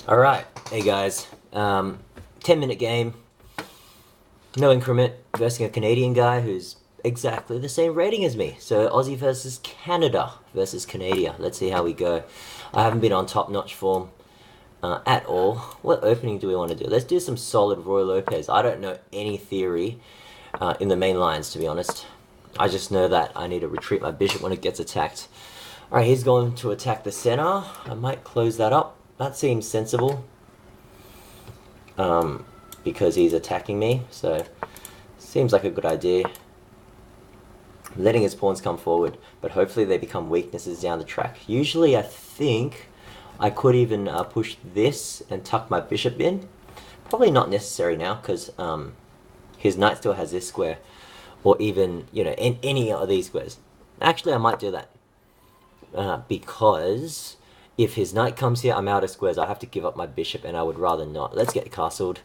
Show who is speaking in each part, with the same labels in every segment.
Speaker 1: Alright, hey guys. 10-minute game. No increment versus a Canadian guy who's exactly the same rating as me. So Aussie versus Canada versus Canada. Let's see how we go. I haven't been on top-notch form at all. What opening do we want to do? Let's do some solid Roy Lopez. I don't know any theory in the main lines, to be honest. I just know that I need to retreat my bishop when it gets attacked. Alright, he's going to attack the center. I might close that up. That seems sensible. Because he's attacking me, so seems like a good idea. Letting his pawns come forward, but hopefully they become weaknesses down the track. Usually I think I could even push this and tuck my bishop in. Probably not necessary now, because his knight still has this square, or even, you know, in any of these squares. Actually, I might do that, because if his knight comes here, I'm out of squares. I have to give up my bishop, and I would rather not. Let's get castled.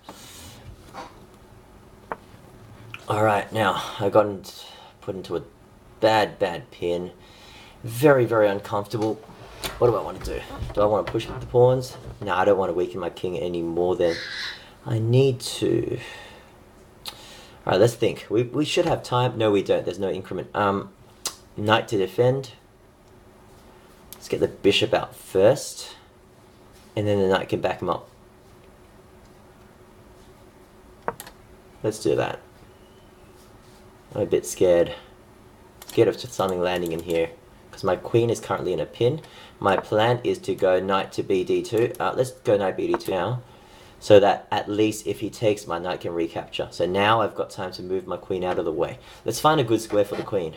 Speaker 1: Alright, now, I got put into a bad pin. Very, very uncomfortable. What do I want to do? Do I want to push with the pawns? No, I don't want to weaken my king any more than I need to. Alright, let's think. We should have time. No, we don't. There's no increment. Knight to defend. Let's get the bishop out first, and then the knight can back him up. Let's do that. I'm a bit scared. Scared of something landing in here, because my queen is currently in a pin. My plan is to go knight to bd2. Let's go knight bd2 now, so that at least if he takes, my knight can recapture. So now I've got time to move my queen out of the way. Let's find a good square for the queen.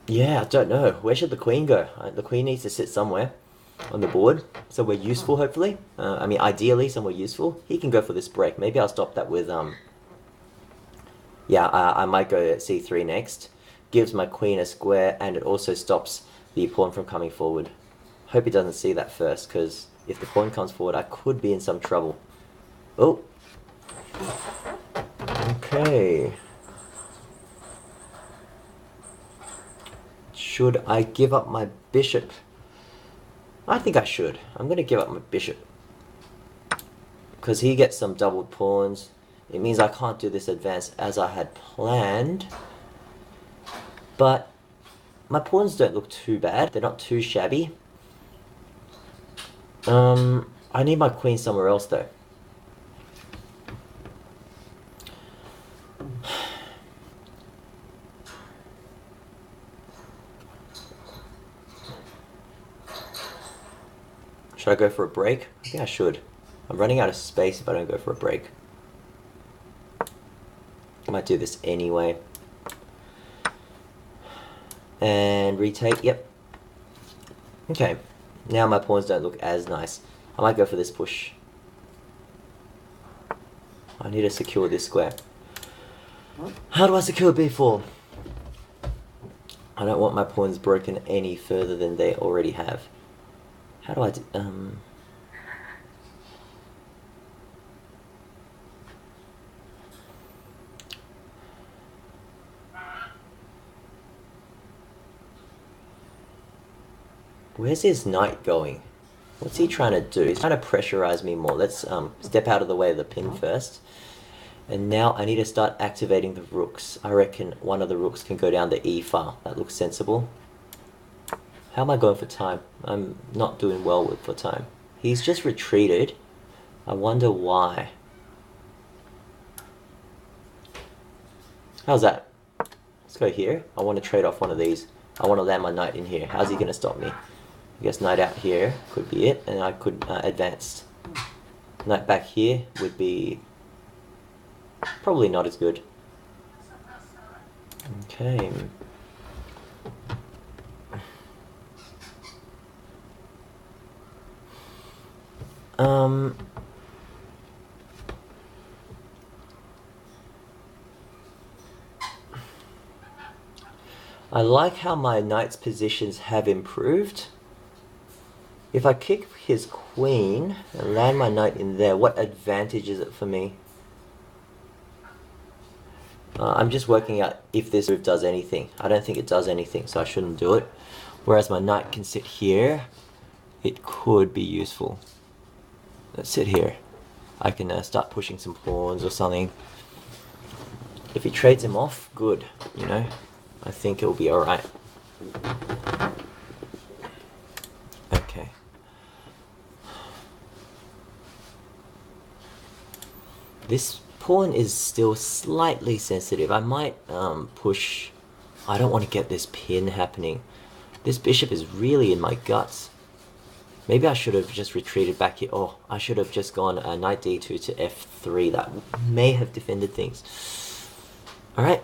Speaker 1: Yeah, I don't know. Where should the queen go? The queen needs to sit somewhere on the board, somewhere useful, hopefully. I mean, ideally, somewhere useful. He can go for this break. Maybe I'll stop that with, yeah, I might go c3 next. Gives my queen a square, and it also stops the pawn from coming forward. Hope he doesn't see that first, because if the pawn comes forward, I could be in some trouble. Oh. Okay. Should I give up my bishop? I think I should. I'm going to give up my bishop, because he gets some doubled pawns. It means I can't do this advance as I had planned. But my pawns don't look too bad. They're not too shabby. I need my queen somewhere else though. Should I go for a break? I think I should. I'm running out of space if I don't go for a break. I might do this anyway. And retake, yep. Okay, now my pawns don't look as nice. I might go for this push. I need to secure this square. How do I secure b4? I don't want my pawns broken any further than they already have. How do I do, Where's his knight going? What's he trying to do? He's trying to pressurize me more. Let's step out of the way of the pin first. And now I need to start activating the rooks. I reckon one of the rooks can go down the e file. That looks sensible. How am I going for time? I'm not doing well for time. He's just retreated. I wonder why. How's that? Let's go here. I want to trade off one of these. I want to land my knight in here. How's he going to stop me? I guess knight out here could be it, and I could advance. Knight back here would be probably not as good. Okay. I like how my knight's positions have improved. If I kick his queen and land my knight in there, what advantage is it for me? I'm just working out if this move does anything. I don't think it does anything, so I shouldn't do it. Whereas my knight can sit here, it could be useful. Let's sit here. I can start pushing some pawns or something. If he trades him off, good, you know. I think it'll be alright. Okay. This pawn is still slightly sensitive. I might push... I don't want to get this pin happening. This bishop is really in my guts. Maybe I should have just retreated back here. Oh, I should have just gone knight d2 to f3. That may have defended things. Alright.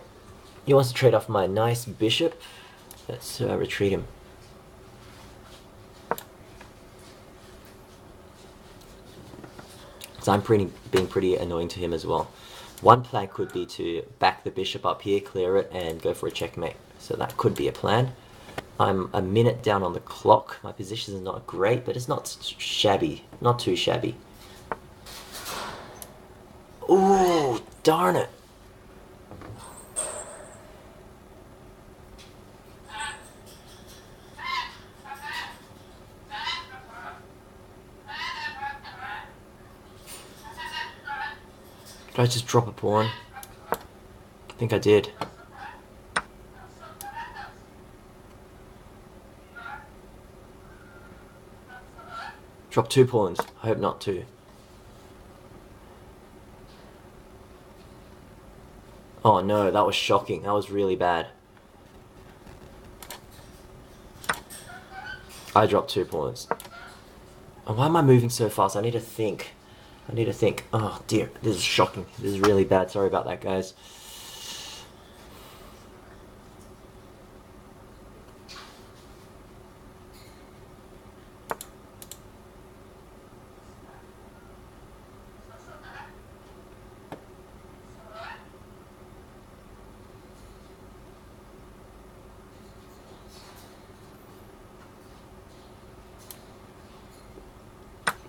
Speaker 1: He wants to trade off my nice bishop. Let's retreat him. So I'm being pretty annoying to him as well. One plan could be to back the bishop up here, clear it, and go for a checkmate. So that could be a plan. I'm a minute down on the clock. My position is not great, but it's not shabby. Not too shabby. Ooh, darn it. Did I just drop a pawn? I think I did. Drop 2 pawns. I hope not 2. Oh no, that was shocking. That was really bad. I dropped 2 pawns. Oh, why am I moving so fast? I need to think. I need to think. Oh dear, this is shocking. This is really bad. Sorry about that, guys.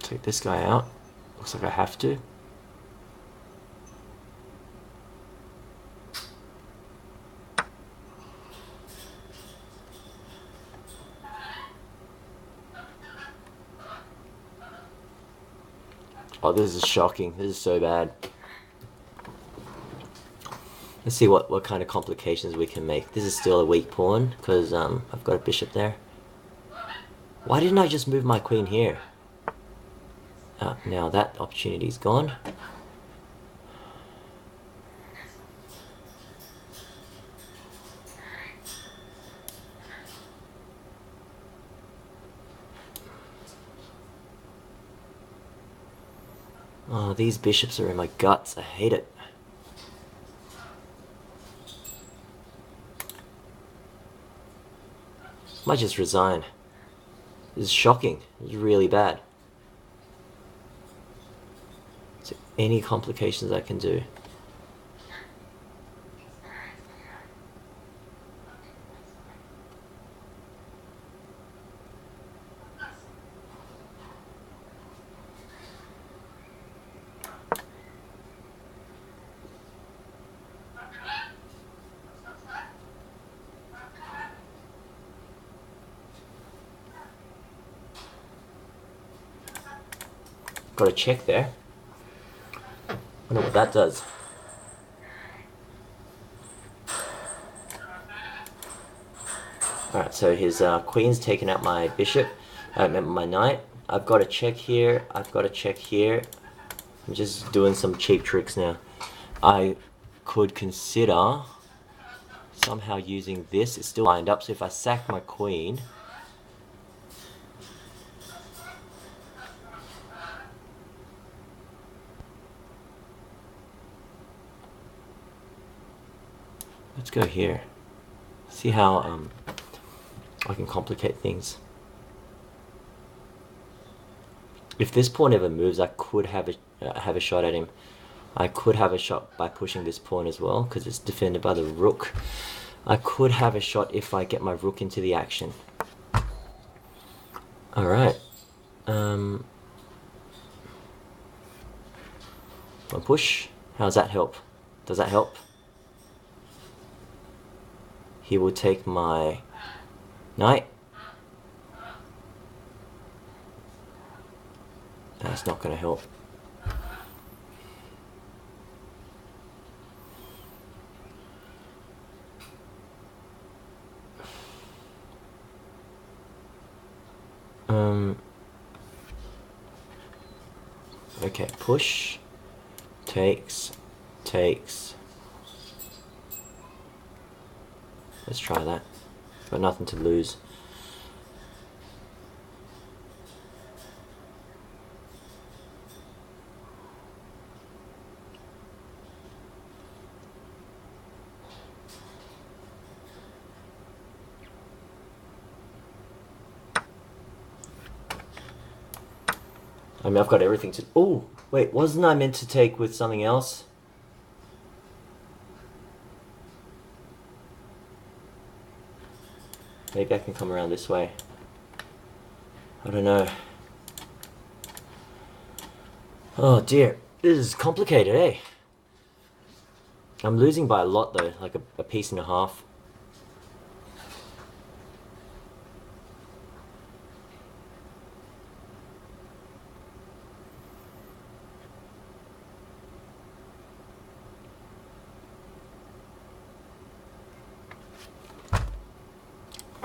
Speaker 1: Take this guy out. Looks like I have to. Oh, this is shocking. This is so bad. Let's see what kind of complications we can make. This is still a weak pawn, because I've got a bishop there. Why didn't I just move my queen here? Now that opportunity's gone. Oh, these bishops are in my guts. I hate it. Might just resign. This is shocking. This is really bad. Is there any complications I can do? Got a check there. Wonder what that does. Alright, so his queen's taken out my bishop, my knight. I've got a check here, I've got a check here. I'm just doing some cheap tricks now. I could consider somehow using this. It's still lined up, so if I sack my queen... Let's go here. See how I can complicate things. If this pawn ever moves, I could have a shot at him. I could have a shot by pushing this pawn as well, because it's defended by the rook. I could have a shot if I get my rook into the action. Alright. One push. How does that help? Does that help? He will take my knight. That's not going to help. Okay, push, takes. Let's try that. Got nothing to lose. I mean, I've got everything to... Oh, wait, wasn't I meant to take with something else? Maybe I can come around this way. I don't know. Oh dear, this is complicated, eh? I'm losing by a lot though, like a piece and a half.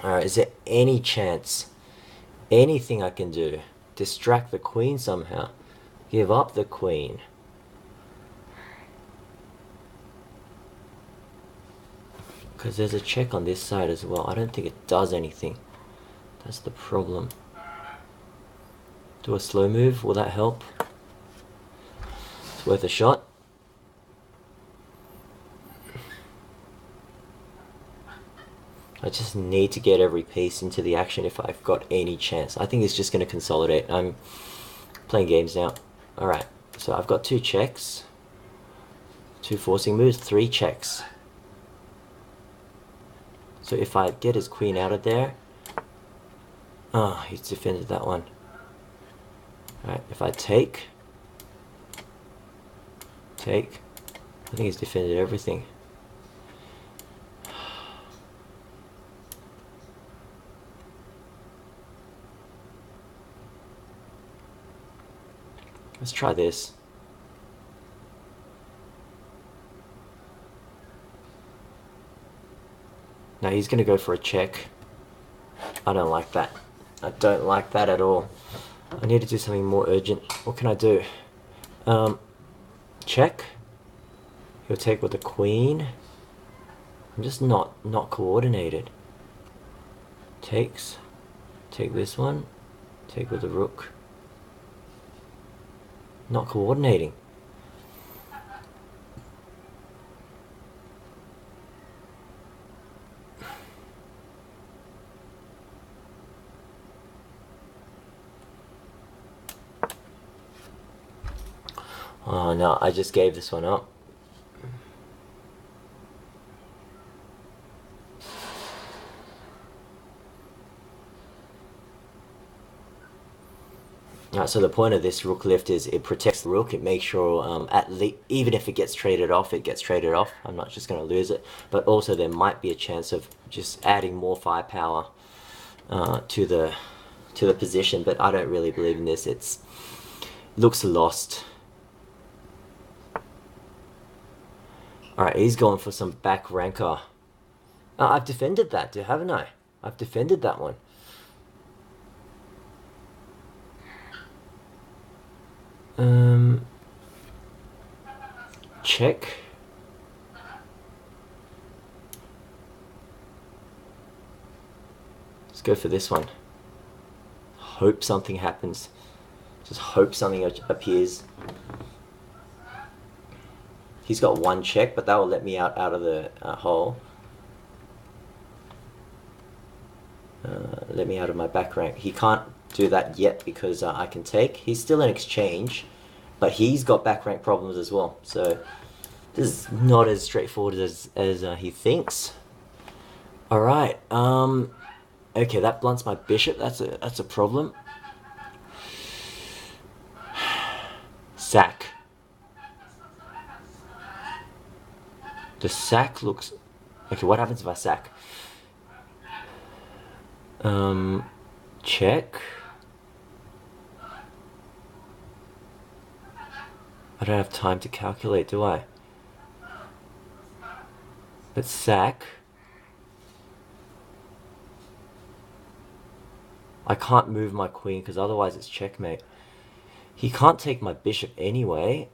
Speaker 1: Alright, is there any chance, anything I can do? Distract the queen somehow? Give up the queen? Because there's a check on this side as well. I don't think it does anything. That's the problem. Do a slow move, will that help? It's worth a shot. I just need to get every piece into the action if I've got any chance. I think it's just going to consolidate. I'm playing games now. Alright, so I've got 2 checks. 2 forcing moves, 3 checks. So if I get his queen out of there... Oh, he's defended that one. Alright, if I take... I think he's defended everything. Let's try this. Now he's going to go for a check. I don't like that. I don't like that at all. I need to do something more urgent. What can I do? Check. He'll take with the queen. I'm just not coordinated. Takes. Take this one. Take with the rook. Not coordinating. Oh no, I just gave this one up. So the point of this rook lift is it protects the rook. It makes sure at least, even if it gets traded off, it gets traded off. I'm not just going to lose it. But also there might be a chance of just adding more firepower to the position. But I don't really believe in this. It looks lost. Alright, he's going for some back ranker. I've defended that, haven't I? I've defended that one. Check. Let's go for this one. Hope something happens. Just hope something appears. He's got 1 check, but that will let me out of the hole. Let me out of my back rank. He can't do that yet because I can take. He's still in exchange, but he's got back rank problems as well. So this is not as straightforward as he thinks. All right. Okay, that blunts my bishop. That's a problem. Sack. The sack looks Okay, what happens if I sack? Check. I don't have time to calculate, do I? But sack. I can't move my queen because otherwise it's checkmate. He can't take my bishop anyway.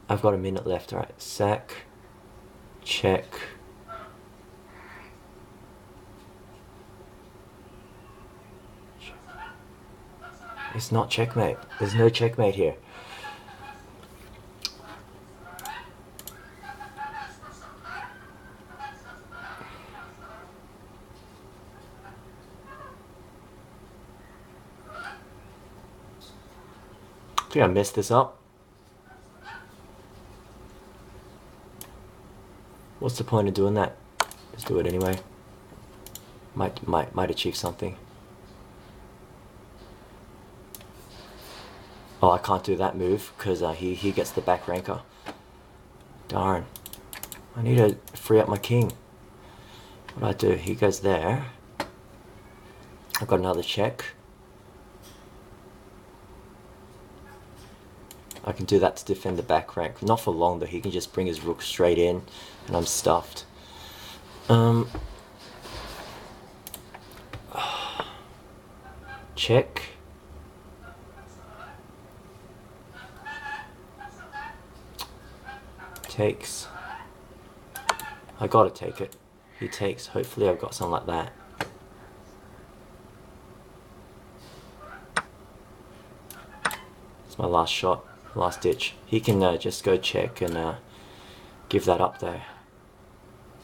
Speaker 1: I've got a minute left. Alright, sack. Check. It's not checkmate. There's no checkmate here. I think I messed this up. What's the point of doing that? Just do it anyway. Might achieve something. Oh, I can't do that move because he gets the back ranker. Darn. I need to free up my king. What do I do? He goes there. I've got another check. I can do that to defend the back rank. Not for long though, he can just bring his rook straight in and I'm stuffed. Check. Takes. I gotta take it. He takes. Hopefully I've got something like that. It's my last shot. Last ditch. He can just go check and give that up there.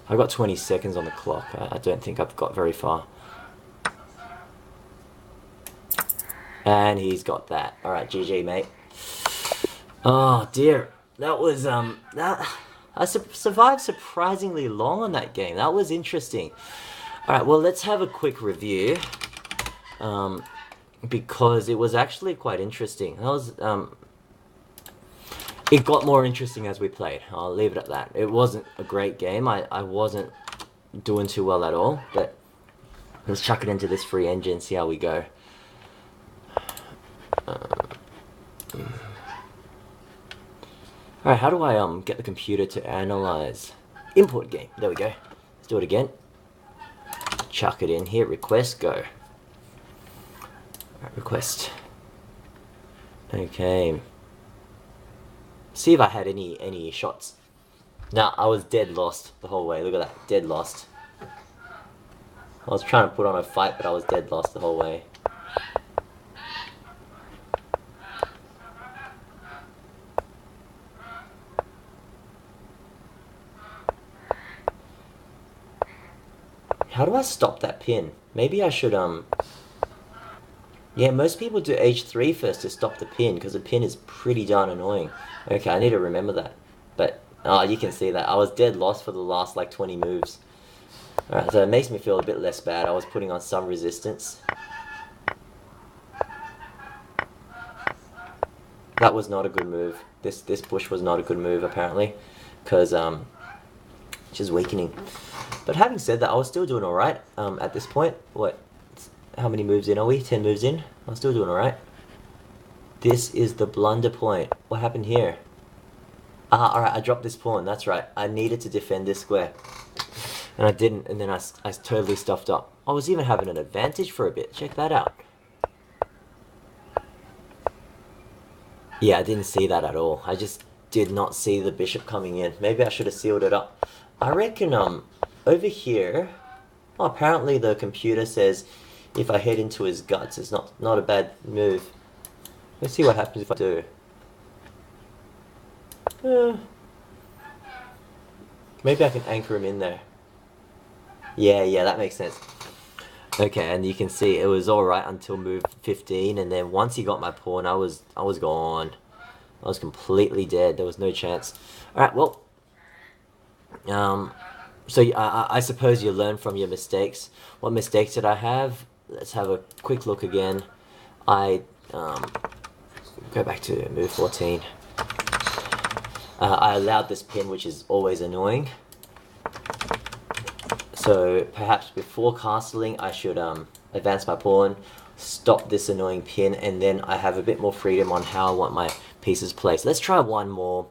Speaker 1: I've got 20 seconds on the clock. I don't think I've got very far. And he's got that. Alright, GG, mate. Oh, dear. That was, I survived surprisingly long on that game. That was interesting. Alright, well, let's have a quick review. Because it was actually quite interesting. That was, it got more interesting as we played. I'll leave it at that. It wasn't a great game. I wasn't doing too well at all. But let's chuck it into this free engine, see how we go. Alright, how do I get the computer to analyze? Import game. There we go. Let's do it again. Chuck it in here. Request, go. Alright, request. Okay. See if I had any shots. Nah, I was dead lost the whole way. Look at that. Dead lost. I was trying to put on a fight, but I was dead lost the whole way. How do I stop that pin? Maybe I should, yeah, most people do H3 first to stop the pin, because the pin is pretty darn annoying. Okay, I need to remember that. But, oh, you can see that. I was dead lost for the last, like, 20 moves. Alright, so it makes me feel a bit less bad. I was putting on some resistance. That was not a good move. This push was not a good move, apparently. Because, just weakening. But having said that, I was still doing alright at this point. What? How many moves in are we? 10 moves in? I was still doing alright. This is the blunder point. What happened here? Ah, alright, I dropped this pawn. That's right. I needed to defend this square. And I didn't, and then I totally stuffed up. I was even having an advantage for a bit. Check that out. Yeah, I didn't see that at all. I just did not see the bishop coming in. Maybe I should have sealed it up. I reckon, over here... Oh, apparently the computer says if I head into his guts, it's not a bad move. Let's see what happens if I do. Maybe I can anchor him in there. Yeah, that makes sense. Okay, and you can see it was alright until move 15, and then once he got my pawn, I was gone. I was completely dead. There was no chance. Alright, well... So I suppose you learn from your mistakes. What mistakes did I have? Let's have a quick look again. I go back to move 14. I allowed this pin, which is always annoying. So perhaps before castling I should advance my pawn, stop this annoying pin, and then I have a bit more freedom on how I want my pieces placed. Let's try one more,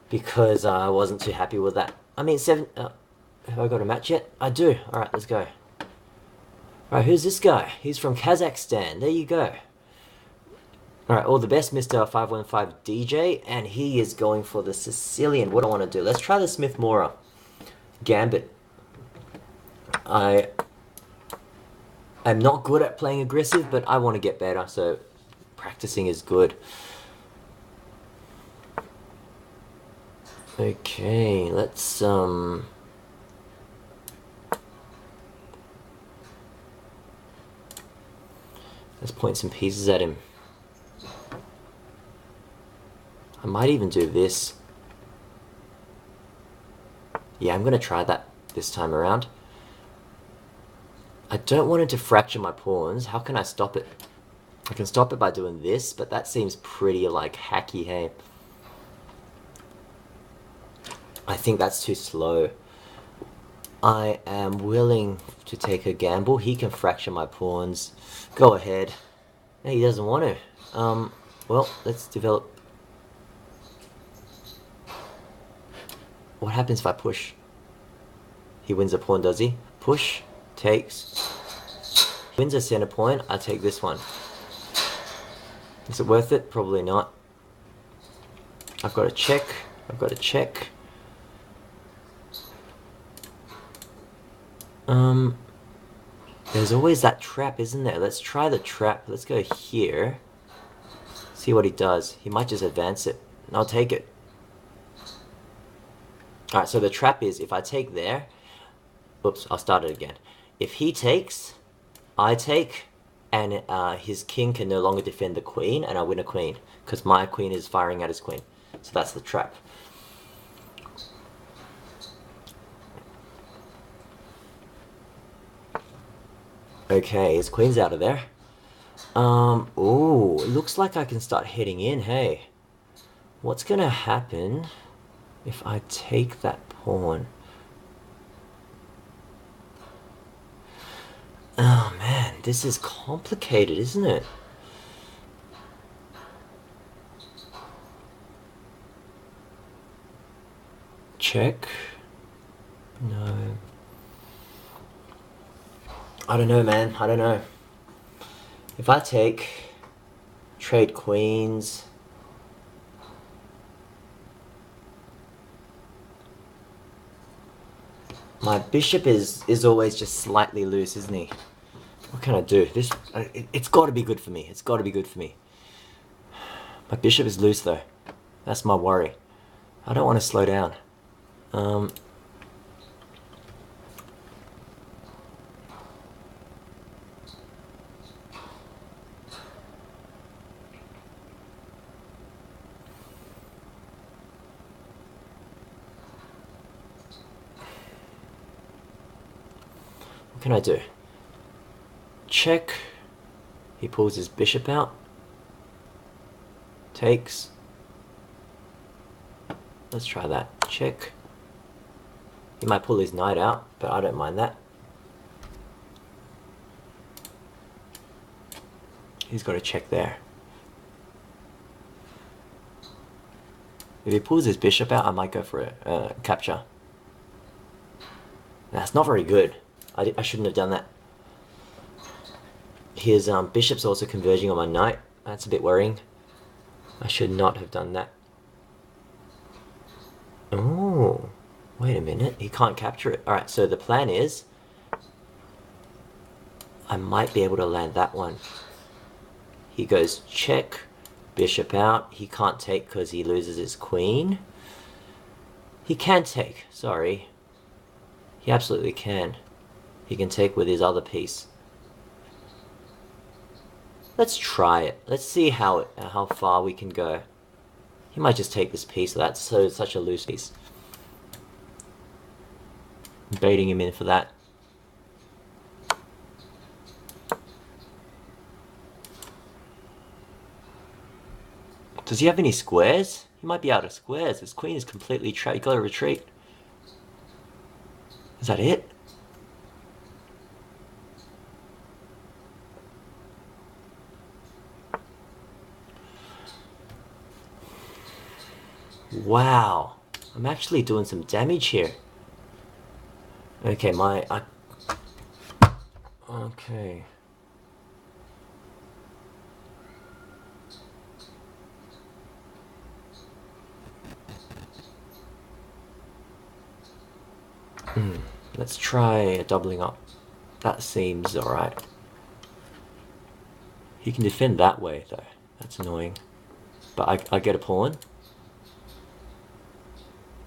Speaker 1: because I wasn't too happy with that. I mean, have I got a match yet? I do. Alright, let's go. Alright, who's this guy? He's from Kazakhstan. There you go. Alright, all the best, Mr. 515 DJ, and he is going for the Sicilian. What do I want to do? Let's try the Smith Mora Gambit. I'm not good at playing aggressive, but I want to get better, so practicing is good. Okay, let's point some pieces at him. I might even do this. Yeah, I'm gonna try that this time around. I don't want it to fracture my pawns. How can I stop it? I can stop it by doing this, but that seems pretty like hacky, hey? I think that's too slow. I am willing to take a gamble. He can fracture my pawns. Go ahead. No, he doesn't want to. Well, let's develop. What happens if I push? He wins a pawn, does he? Push, takes. He wins a center point. I take this one. Is it worth it? Probably not. I've got to check. I've got to check. There's always that trap, isn't there? Let's try the trap. Let's go here. See what he does. He might just advance it. And I'll take it. Alright, so the trap is if I take there... Oops, I'll start it again. If he takes, I take, and his king can no longer defend the queen, and I win a queen. Because my queen is firing at his queen. So that's the trap. Okay, his queen's out of there. Ooh, it looks like I can start heading in, hey. What's gonna happen if I take that pawn? Oh man, this is complicated, isn't it? Check. No. I don't know, man. I don't know. If I take, trade queens. My bishop is always just slightly loose, isn't he? What can I do? This it's got to be good for me. It's got to be good for me. My bishop is loose though. That's my worry. I don't want to slow down. What can I do? Check. He pulls his bishop out. Takes. Let's try that. Check. He might pull his knight out, but I don't mind that. He's got to check there. If he pulls his bishop out, I might go for a capture. That's not very good. I shouldn't have done that. His bishop's also converging on my knight. That's a bit worrying. I should not have done that. Oh, wait a minute. He can't capture it. Alright, so the plan is I might be able to land that one. He goes check, bishop out. He can't take because he loses his queen. He can take, sorry. He absolutely can. He can take with his other piece. Let's try it. Let's see how far we can go. He might just take this piece. That's such a loose piece. I'm baiting him in for that. Does he have any squares? He might be out of squares. His queen is completely trapped. You gotta retreat. Is that it? Wow, I'm actually doing some damage here. Okay, okay. Let's try doubling up. That seems alright. He can defend that way though. That's annoying. But I get a pawn.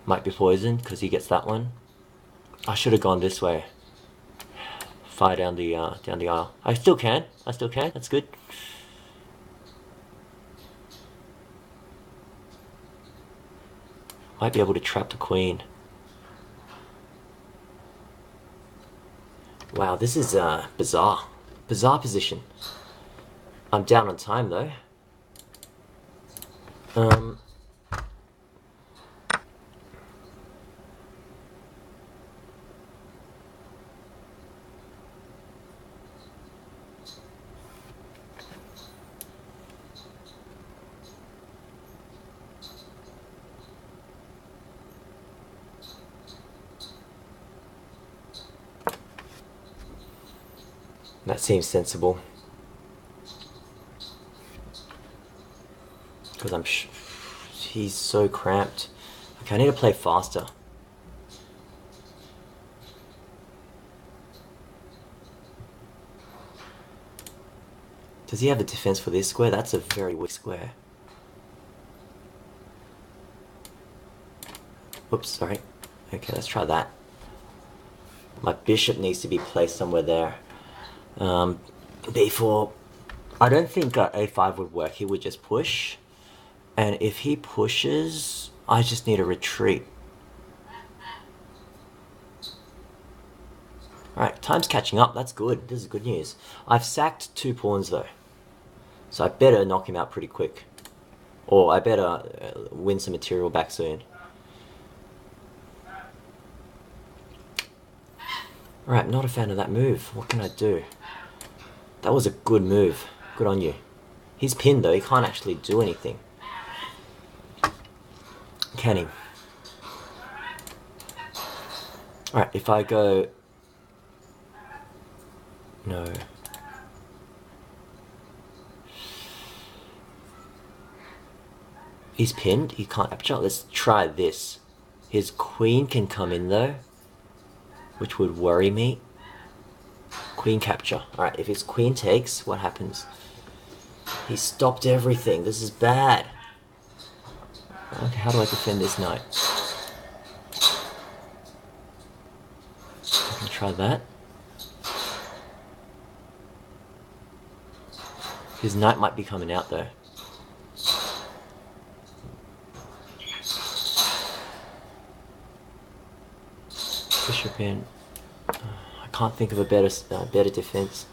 Speaker 1: Might be poisoned because he gets that one. I should have gone this way. Fire down the aisle. I still can. That's good. Might be able to trap the queen. Wow, this is bizarre. Bizarre position. I'm down on time though. That seems sensible. Because he's so cramped. Okay, I need to play faster. Does he have a defense for this square? That's a very weak square. Oops, sorry. Okay, let's try that. My bishop needs to be placed somewhere there. B4. I don't think A5 would work. He would just push. And if he pushes, I just need a retreat. Alright, time's catching up. That's good. This is good news. I've sacked 2 pawns though. So I better knock him out pretty quick. Or I better win some material back soon. Alright, not a fan of that move. What can I do? That was a good move. Good on you. He's pinned though. He can't actually do anything. Can he? Alright, if I go... No. He's pinned. He can't capture. Let's try this. His queen can come in though, which would worry me. Queen capture. Alright, if his queen takes, what happens? He stopped everything. This is bad. Okay, how do I defend this knight? I can try that. His knight might be coming out though. Bishop in. I can't think of a better defense.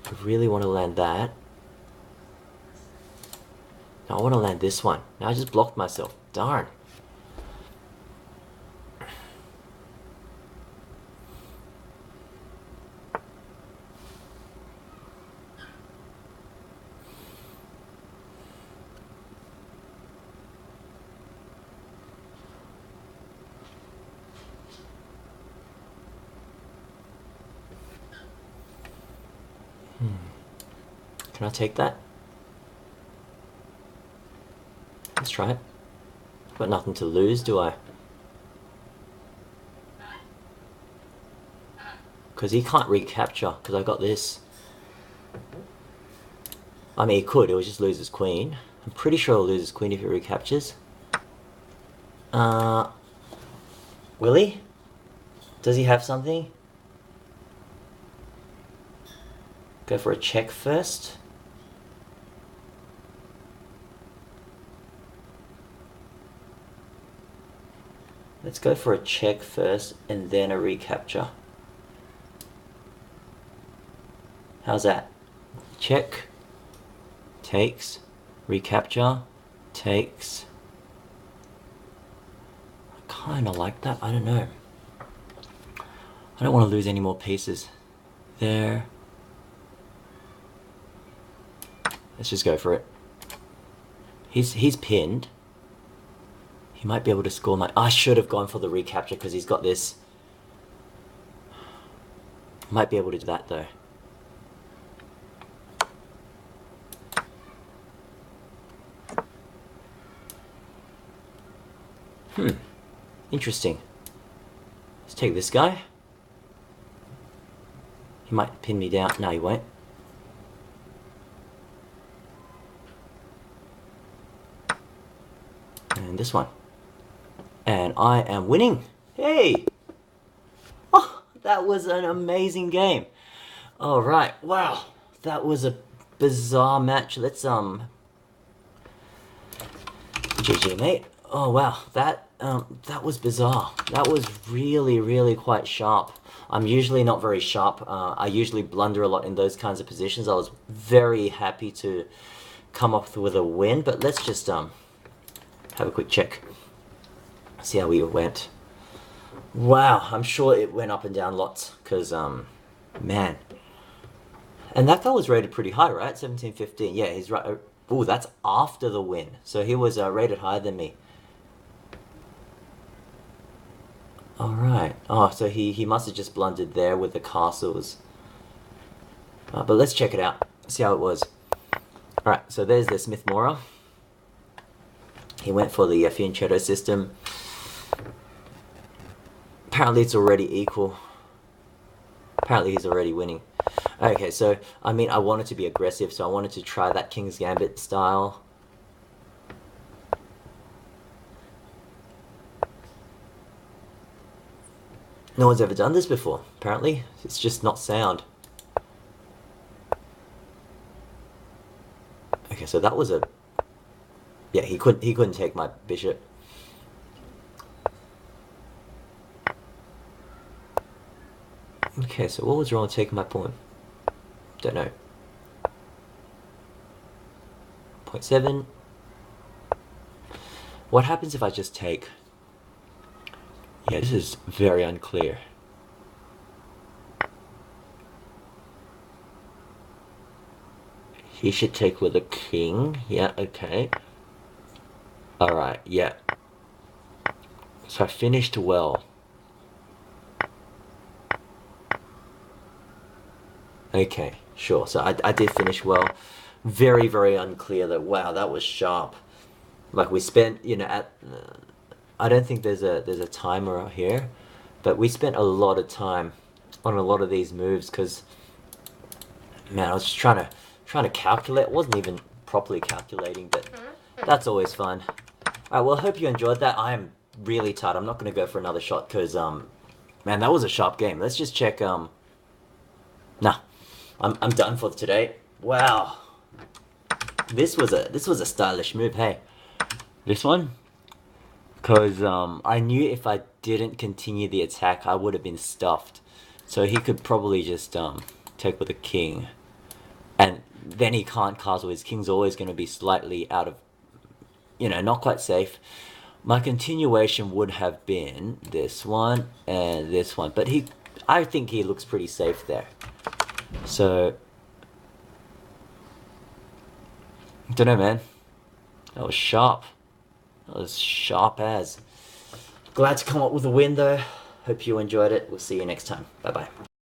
Speaker 1: I really want to land that. No, I want to land this one. Now I just blocked myself. Darn. Can I take that? Let's try it. Got nothing to lose, do I? Because he can't recapture, because I got this. I mean, he could, he'll just lose his queen. I'm pretty sure he'll lose his queen if he recaptures. Will he? Does he have something? Go for a check first. Let's go for a check first and then a recapture. How's that? Check, takes, recapture, takes. I kind of like that. I don't know. I don't want to lose any more pieces. There, Let's just go for it. He's pinned. He might be able to score my... I should have gone for the recapture because he's got this. Might be able to do that though. Interesting. Let's take this guy. He might pin me down. No, he won't. And this one. And I am winning. Hey! Oh, that was an amazing game. Alright, wow. That was a bizarre match. Let's, GG, mate. Oh, wow. That was bizarre. That was really, really quite sharp. I'm usually not very sharp. I usually blunder a lot in those kinds of positions. I was very happy to come up with a win, but let's just, have a quick check. See how we went. Wow, I'm sure it went up and down lots, because, man. And that guy was rated pretty high, right? 1715. Yeah, he's right. Oh, that's after the win. So he was rated higher than me. Alright. Oh, so he must have just blundered there with the castles. But let's check it out. See how it was. Alright, so there's the Smith Mora. He went for the Fianchetto system. Apparently it's already equal. Apparently he's already winning. Okay, so, I mean, I wanted to be aggressive, so I wanted to try that King's Gambit style. No one's ever done this before, apparently. It's just not sound. Okay, so that was a... Yeah, he couldn't take my bishop. Okay, so what was wrong with taking my pawn? Don't know. 0.7. What happens if I just take... Yeah, this is very unclear. He should take with a king. Yeah, okay. Alright, yeah. So I finished well. Okay, sure. So I did finish well. Very, very unclear though. Wow, that was sharp. Like we spent, you know, at... I don't think there's a timer here, but we spent a lot of time on a lot of these moves because, man, I was just trying to calculate. It wasn't even properly calculating, but that's always fun. Alright, well, I hope you enjoyed that. I am really tired. I'm not going to go for another shot because, man, that was a sharp game. Let's just check, nah. I'm done for today. Wow. This was a stylish move, hey. This one? Because I knew if I didn't continue the attack, I would have been stuffed. So he could probably just take with a king. And then he can't castle. His king's always going to be slightly out of, you know, not quite safe. My continuation would have been this one and this one. But I think he looks pretty safe there. So, I don't know, man. That was sharp. That was sharp as. Glad to come up with a win, though. Hope you enjoyed it. We'll see you next time. Bye-bye.